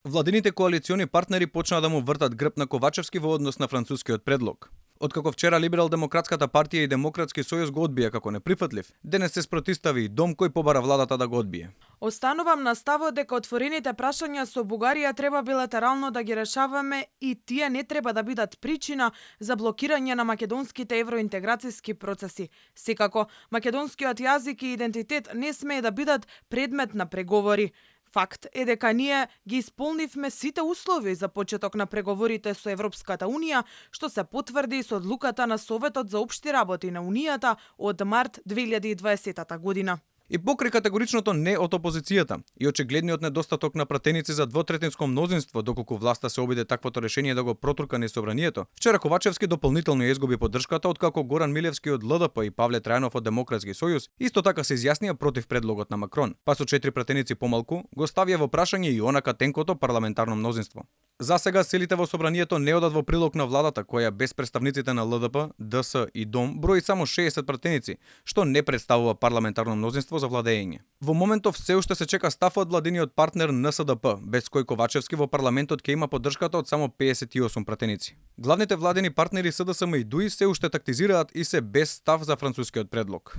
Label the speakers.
Speaker 1: Владините коалициони партнери почнаа да му вртат грб на Ковачевски во однос на францускиот предлог. Откако вчера Либерал-демократската партија и Демократски сојуз го одбија како неприфатлив, денес се спротистави и Дом кој побара владата да го одбие.
Speaker 2: Останувам на ставот дека отворените прашања со Бугарија треба билатерално да ги решаваме и тие не треба да бидат причина за блокирање на македонските евроинтеграцијски процеси. Секако, македонскиот јазик и идентитет не смее да бидат предмет на преговори. Факт е дека ние ги исполнивме сите услови за почеток на преговорите со Европската Унија, што се потврди со одлуката на Советот за општи работи на Унијата од март 2020 година.
Speaker 1: И покрај категоричното не од опозицијата и очигледниот недостаток на пратеници за двотретинско мнозинство доколку власта се обиде таквото решение да го протурка несобранието, вчера Ковачевски дополнително ја изгуби поддршката откако Горан Милевски од ЛДП и Павле Трајанов од Демократски сојуз исто така се изјаснија против предлогот на Макрон, па со 4 пратеници помалку го ставија во прашање и онака тенкото парламентарно мнозинство. За сега силите во собранието не одат во прилог на владата која без представниците на ЛДП, ДС и Дом брои само 60 пратеници, што не представува парламентарно мнозинство за владење. Во моментов се уште се чека став од владиниот партнер НСДП, без кој Ковачевски во парламентот ќе има поддршката од само 58 пратеници. Главните владини партнери СДСМ и ДУИ се уште тактизираат и се без став за францускиот предлог.